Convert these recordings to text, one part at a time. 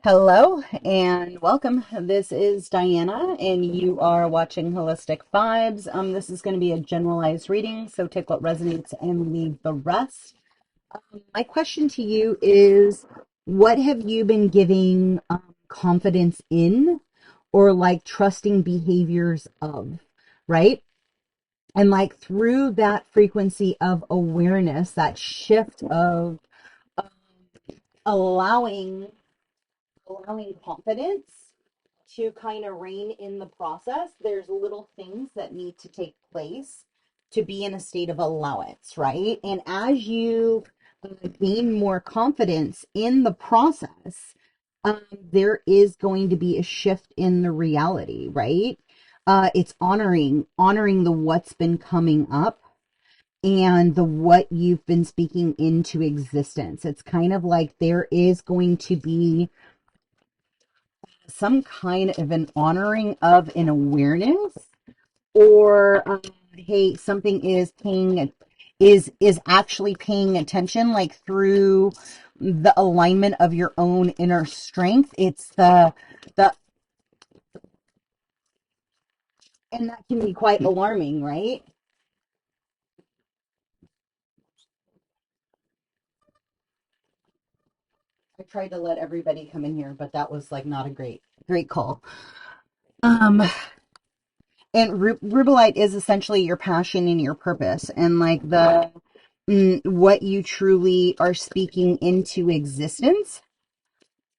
Hello and welcome. This is Diana, and you are watching Holistic Vibes. This is going to be a generalized reading, so take what resonates and leave the rest. My question to you is, what have you been giving confidence in, or like trusting behaviors of, right? And like through that frequency of awareness, that shift of um, allowing confidence to kind of reign in the process, there's little things that need to take place to be in a state of allowance, right? And as you gain more confidence in the process, there is going to be a shift in the reality, right? It's honoring the what's been coming up and the what you've been speaking into existence. It's kind of like there is going to be some kind of an honoring of an awareness, or hey, something is actually paying attention, like through the alignment of your own inner strength. It's the and that can be quite alarming, right? I tried to let everybody come in here, but that was like not a great call. um and rubelite is essentially your passion and your purpose, and like the what you truly are speaking into existence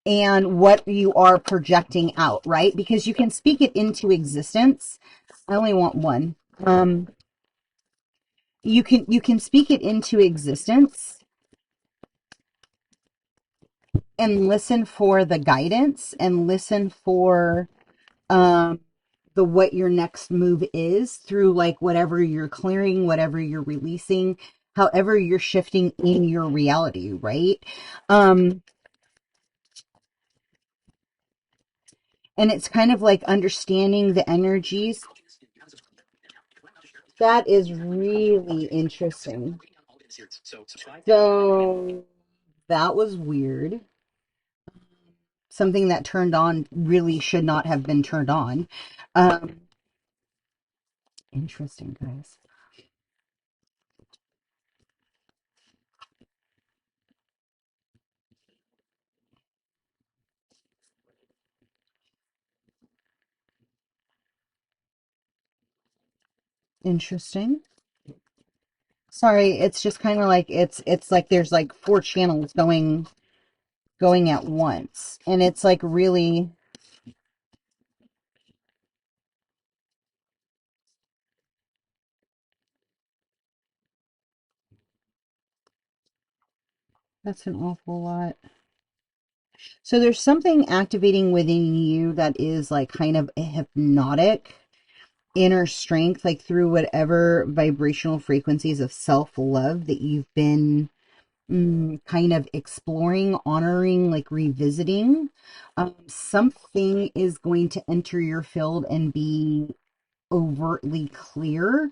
and what you are projecting out, right? Because you can speak it into existence. I only want one. You can speak it into existence and listen for the guidance and listen for um the what your next move is through like whatever you're clearing, whatever you're releasing, however you're shifting in your reality, right? um and it's kind of like understanding the energies. That is really interesting. So that was weird. Something that turned on really should not have been turned on. Um, Interesting, guys. Interesting. Sorry, it's just kind of like it's like there's like four channels going at once, and it's like really. That's an awful lot. So there's something activating within you that is like kind of a hypnotic inner strength, like through whatever vibrational frequencies of self-love that you've been kind of exploring, honoring, like revisiting. Something is going to enter your field and be overtly clear.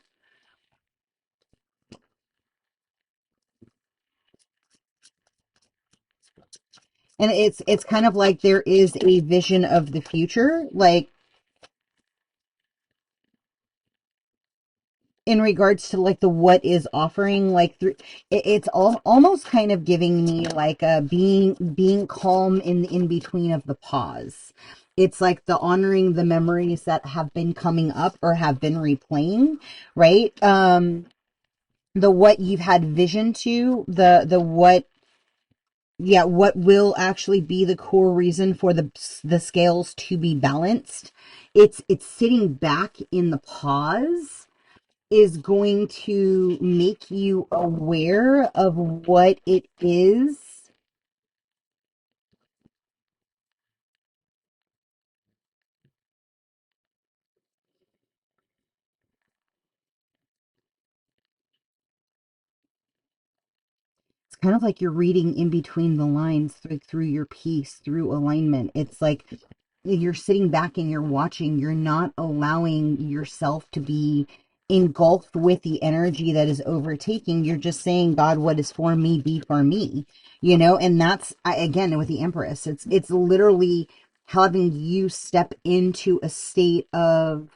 And it's kind of like there is a vision of the future, like in regards to like the what is offering, like through it's all almost kind of giving me like a being calm in between of the pause. It's like the honoring the memories that have been coming up or have been replaying, right? The what you've had vision to, the what, yeah, what will actually be the core reason for the scales to be balanced. It's sitting back in the pause is going to make you aware of what it is. It's kind of like you're reading in between the lines through your piece, through alignment. It's like you're sitting back and you're watching. You're not allowing yourself to be engulfed with the energy that is overtaking. You're just saying, God, what is for me, be for me, and that's, again, with the Empress, it's literally having you step into a state of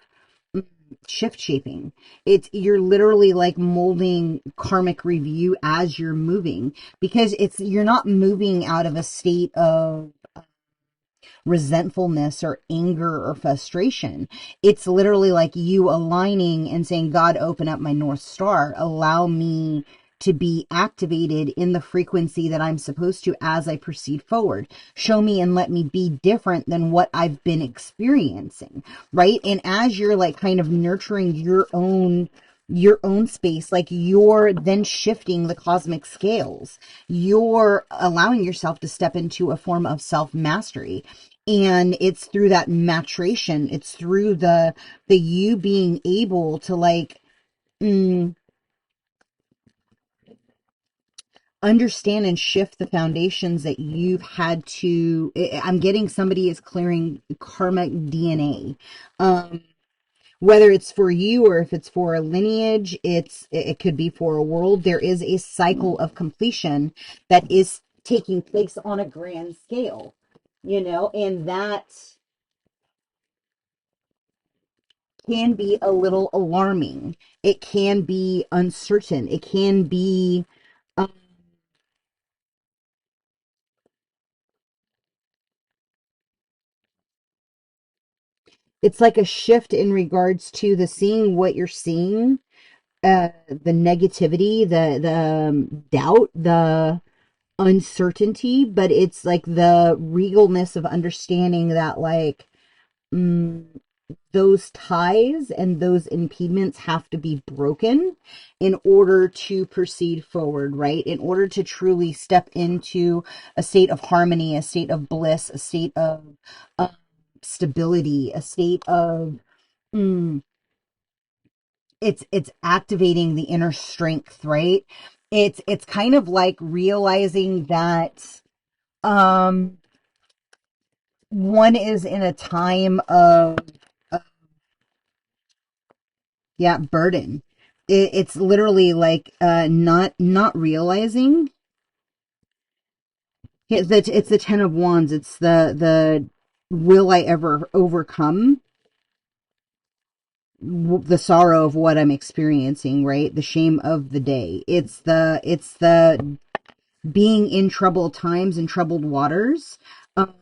shift shaping. You're literally like molding karmic review as you're moving, because you're not moving out of a state of resentfulness or anger or frustration. It's literally like you aligning and saying, God, open up my North Star, allow me to be activated in the frequency that I'm supposed to as I proceed forward. Show me and let me be different than what I've been experiencing, right? And as you're like kind of nurturing your own space, like you're then shifting the cosmic scales. You're allowing yourself to step into a form of self-mastery. And it's through that maturation, it's through the you being able to like understand and shift the foundations that you've had to. I'm getting somebody is clearing karmic DNA. Whether it's for you or if it's for a lineage, it could be for a world. There is a cycle of completion that is taking place on a grand scale, and that can be a little alarming. It can be uncertain. It can be, um, it's like a shift in regards to the seeing what you're seeing, the negativity, the doubt, the uncertainty, but it's like the regalness of understanding that like, mm, those ties and those impediments have to be broken in order to proceed forward, right? In order to truly step into a state of harmony, a state of bliss, a state of uh, stability, a state of mm, it's activating the inner strength, right? It's kind of like realizing that um one is in a time of yeah, burden. It's literally like not realizing. It's the Ten of Wands. It's the will I ever overcome the sorrow of what I'm experiencing, right? The shame of the day. It's the being in troubled times and troubled waters, um,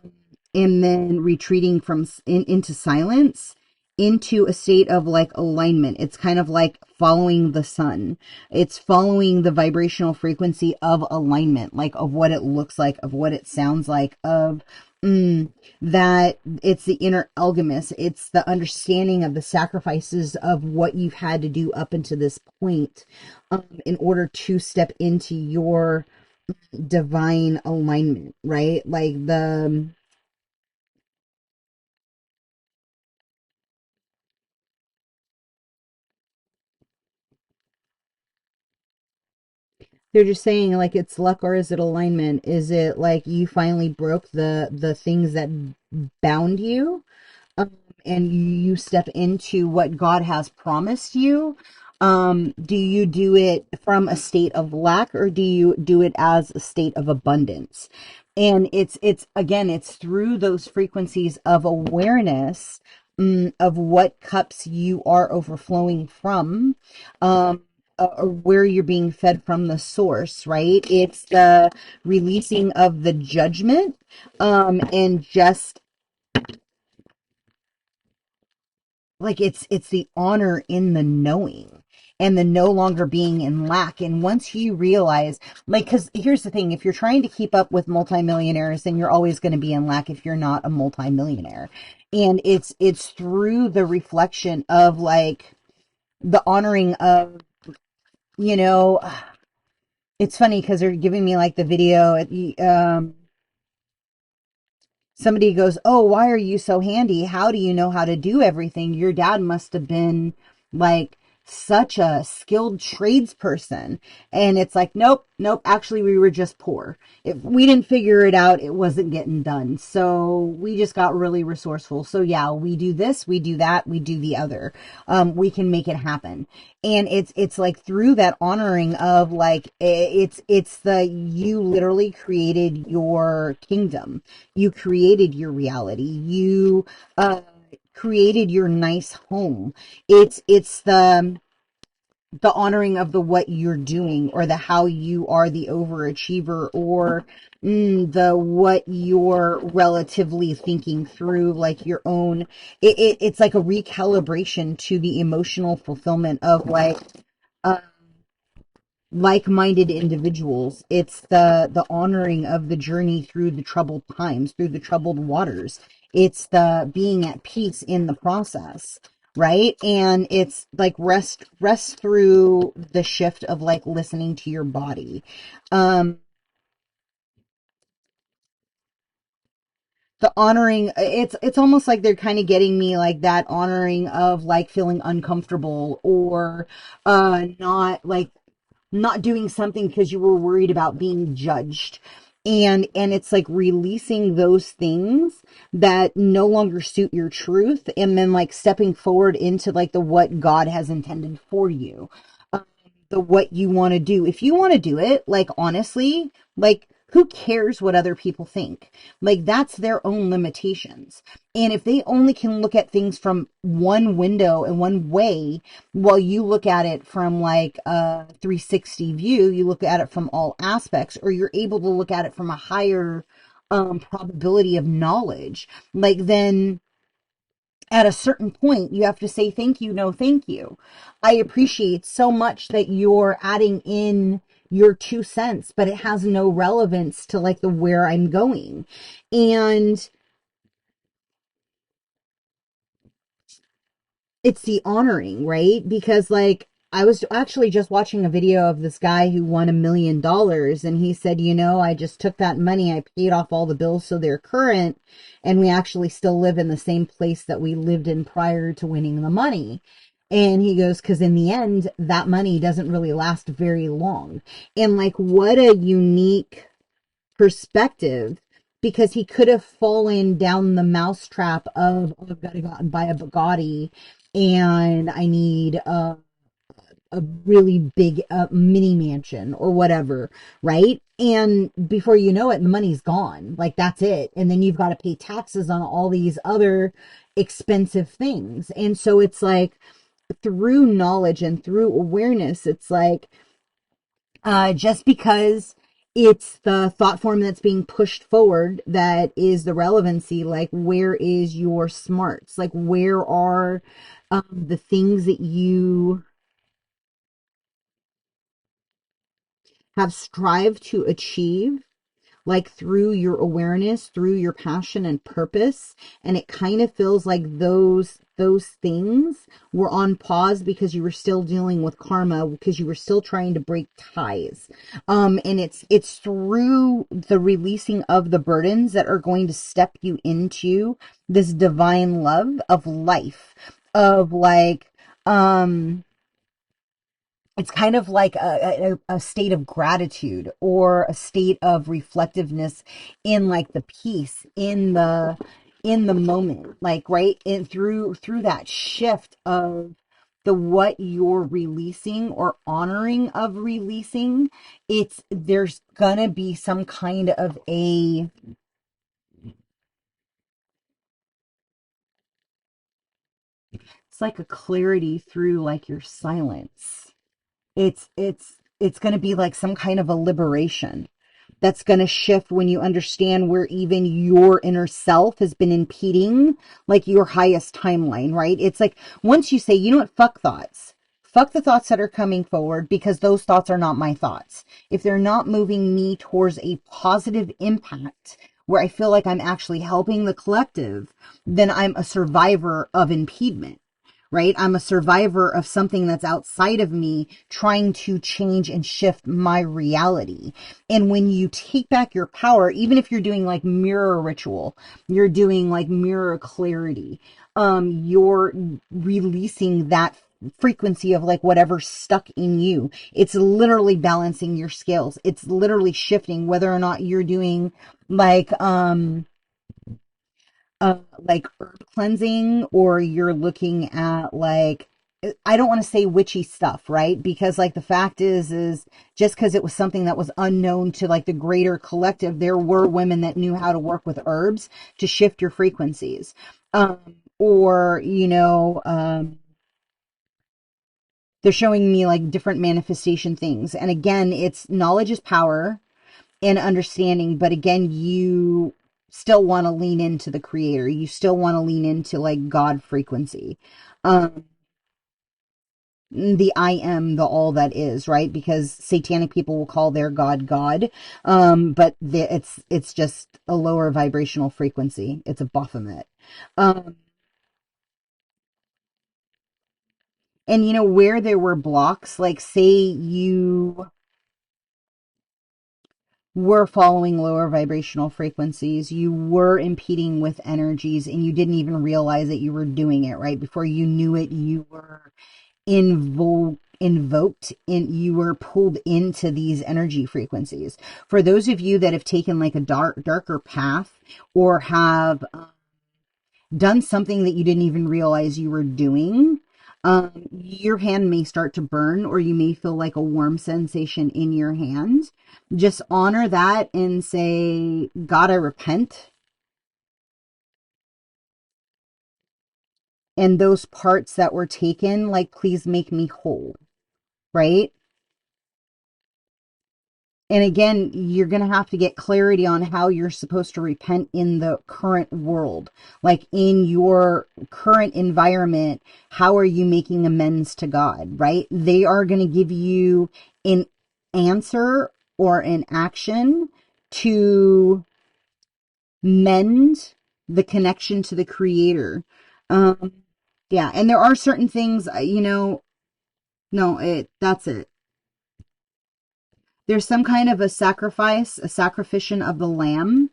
and then retreating into silence, into a state of like alignment. It's kind of like following the sun. It's following the vibrational frequency of alignment, like of what it looks like, of what it sounds like, of that it's the inner alchemist. It's the understanding of the sacrifices of what you've had to do up until this point, in order to step into your divine alignment, right? Like they're just saying like it's luck or is it alignment? Is it like you finally broke the things that bound you, um, and you step into what God has promised you? Do you do it from a state of lack or do you do it as a state of abundance? And it's again, it's through those frequencies of awareness, of what cups you are overflowing from, or where you're being fed from the source, right? It's the releasing of the judgment, and just like it's the honor in the knowing and the no longer being in lack. And once you realize, like, because here's the thing, if you're trying to keep up with multimillionaires, then you're always going to be in lack if you're not a multimillionaire. And it's through the reflection of like the honoring of, you know it's funny because they're giving me like the video. Somebody goes, "Oh, why are you so handy? How do you know how to do everything? Your dad must have been like such a skilled tradesperson. And it's like, nope, nope, actually we were just poor. If we didn't figure it out, it wasn't getting done. So we just got really resourceful. So yeah, we do this, we do that, we do the other. We can make it happen. And it's like through that honoring of like, it's the, you literally created your kingdom. You created your reality. You, created your nice home. It's the honoring of the what you're doing, or the how you are the overachiever, or the what you're relatively thinking through, like your own, it's like a recalibration to the emotional fulfillment of like uh, like-minded individuals. It's the honoring of the journey through the troubled times, through the troubled waters. It's the being at peace in the process, right? And it's like rest through the shift of like listening to your body. um the honoring, it's almost like they're kind of getting me like that honoring of like feeling uncomfortable, or not like not doing something because you were worried about being judged. And it's like releasing those things that no longer suit your truth, and then like stepping forward into like the what God has intended for you. The what you want to do. If you want to do it, like honestly, like who cares what other people think? Like that's their own limitations. And if they only can look at things from one window and one way, while you look at it from like a 360 view, you look at it from all aspects, or you're able to look at it from a higher probability of knowledge, like then at a certain point, you have to say, thank you, no, thank you. I appreciate so much that you're adding in your 2 cents, but it has no relevance to like the where I'm going. And it's the honoring, right? Because like I was actually just watching a video of this guy who won $1 million, and he said, I just took that money, I paid off all the bills so they're current, and we actually still live in the same place that we lived in prior to winning the money. And he goes, because in the end, that money doesn't really last very long. And like, what a unique perspective, because he could have fallen down the mousetrap of, oh, I've got to go out and buy a Bugatti, and I need a really big mini mansion or whatever, right? And before you know it, money's gone. Like that's it. And then you've got to pay taxes on all these other expensive things. And so it's like through knowledge and through awareness, it's like just because it's the thought form that's being pushed forward that is the relevancy, like where is your smarts, like where are the things that you have strived to achieve, like through your awareness, through your passion and purpose. And it kind of feels like those things were on pause because you were still dealing with karma, because you were still trying to break ties. And it's through the releasing of the burdens that are going to step you into this divine love of life, of like it's kind of like a state of gratitude, or a state of reflectiveness in like the peace in the moment, like right in through that shift of the what you're releasing or honoring of releasing. It's there's gonna be some kind of it's like a clarity through like your silence. It's going to be like some kind of a liberation that's going to shift when you understand where even your inner self has been impeding like your highest timeline, right? It's like once you say, you know what, fuck thoughts. Fuck the thoughts that are coming forward, because those thoughts are not my thoughts. If they're not moving me towards a positive impact where I feel like I'm actually helping the collective, then I'm a survivor of impediment, right? I'm a survivor of something that's outside of me trying to change and shift my reality. And when you take back your power, even if you're doing like mirror ritual, you're doing like mirror clarity, you're releasing frequency of like whatever's stuck in you. It's literally balancing your scales. It's literally shifting whether or not you're doing like like herb cleansing, or you're looking at like, I don't want to say witchy stuff, right? Because like the fact is just because it was something that was unknown to like the greater collective, there were women that knew how to work with herbs to shift your frequencies. Or, they're showing me like different manifestation things. And again, it's knowledge is power and understanding. But again, you still want to lean into the creator. You still want to lean into like God frequency. The I am, the all that is, right? Because satanic people will call their God God. But it's just a lower vibrational frequency. It's a Baphomet. And where there were blocks, like say you were following lower vibrational frequencies, you were impeding with energies, and you didn't even realize that you were doing it, right? Before you knew it, you were you were pulled into these energy frequencies. For those of you that have taken like a darker path, or have done something that you didn't even realize you were doing, your hand may start to burn, or you may feel like a warm sensation in your hand. Just honor that and say, God, I repent. And those parts that were taken, like, please make me whole, right? And again, you're going to have to get clarity on how you're supposed to repent in the current world. Like in your current environment, how are you making amends to God, right? They are going to give you an answer or an action to mend the connection to the creator. Yeah. And there are certain things, no, that's it. There's some kind of a sacrificial of the lamb.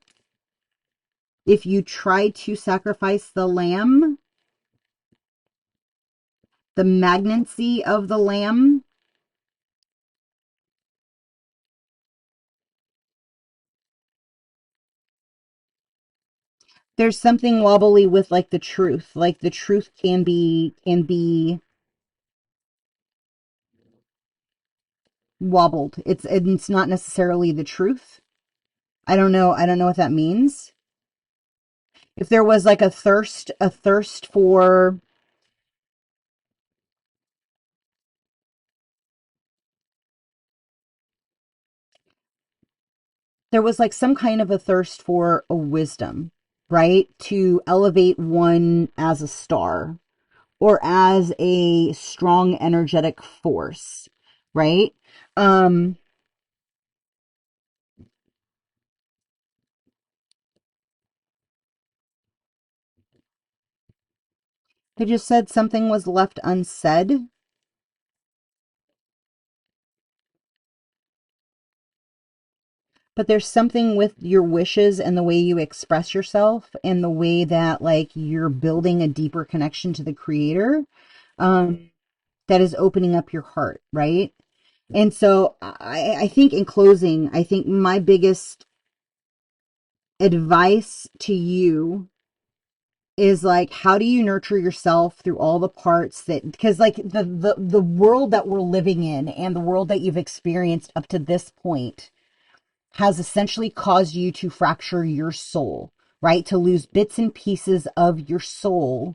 If you try to sacrifice the lamb, the magnancy of the lamb, there's something wobbly with like the truth. Like the truth can be wobbled. It's not necessarily the truth. I don't know what that means. If there was like a thirst for, there was like some kind of a thirst for a wisdom, right? To elevate one as a star, or as a strong energetic force, right? They just said something was left unsaid. But there's something with your wishes and the way you express yourself, and the way that like you're building a deeper connection to the creator, that is opening up your heart, right? And so I think in closing, I think my biggest advice to you is like, how do you nurture yourself through all the parts that, because like the world that we're living in and the world that you've experienced up to this point has essentially caused you to fracture your soul, right? To lose bits and pieces of your soul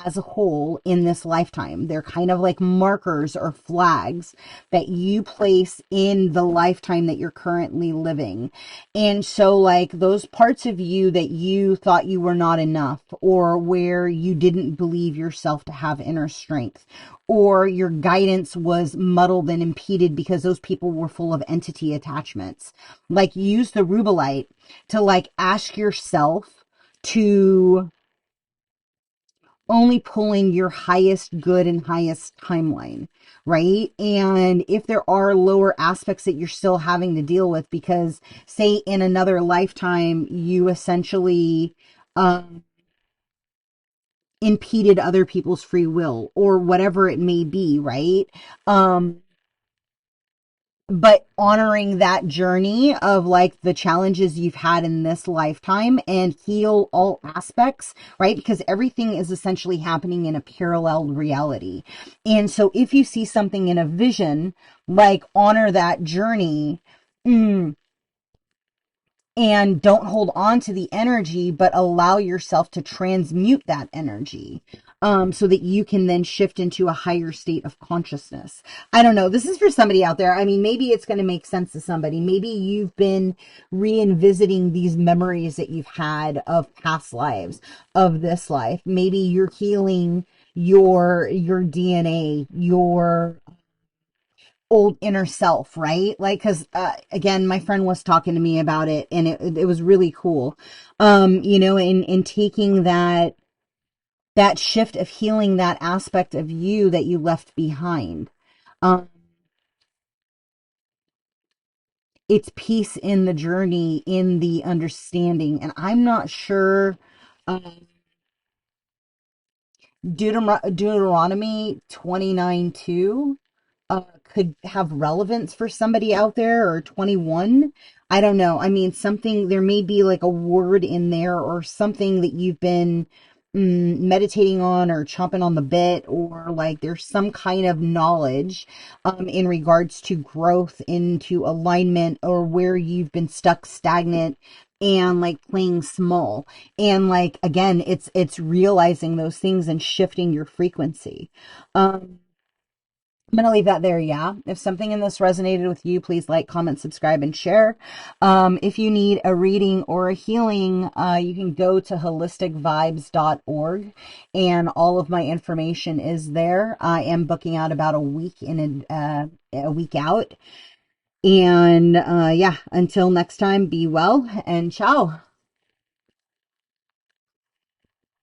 as a whole in this lifetime. They're kind of like markers or flags that you place in the lifetime that you're currently living. And so like those parts of you that you thought you were not enough, or where you didn't believe yourself to have inner strength, or your guidance was muddled and impeded because those people were full of entity attachments. Like use the rubellite to like ask yourself to only pull in your highest good and highest timeline, right? And if there are lower aspects that you're still having to deal with, because say in another lifetime, you essentially, impeded other people's free will or whatever it may be, right? But honoring that journey of like the challenges you've had in this lifetime and heal all aspects, right? Because everything is essentially happening in a paralleled reality. And so if you see something in a vision, like honor that journey. And don't hold on to the energy, but allow yourself to transmute that energy, so that you can then shift into a higher state of consciousness. I don't know. This is for somebody out there. I mean, maybe it's going to make sense to somebody. Maybe you've been reinvisiting these memories that you've had of past lives, of this life. Maybe you're healing your DNA, your old inner self, right? Like, cause, again, my friend was talking to me about it and it was really cool. In taking that shift of healing that aspect of you that you left behind. Um, it's peace in the journey, in the understanding. And I'm not sure, um, Deuteronomy 29:2 could have relevance for somebody out there, or 21. I don't know. I mean, something, there may be like a word in there or something that you've been meditating on or chomping on the bit, or like there's some kind of knowledge in regards to growth into alignment, or where you've been stuck stagnant and like playing small. And like, again, it's realizing those things and shifting your frequency. I'm going to leave that there. Yeah. If something in this resonated with you, please like, comment, subscribe, and share. If you need a reading or a healing, you can go to HolisticVibes.org, and all of my information is there. I am booking out about a week a week out. And, yeah, until next time, be well and ciao.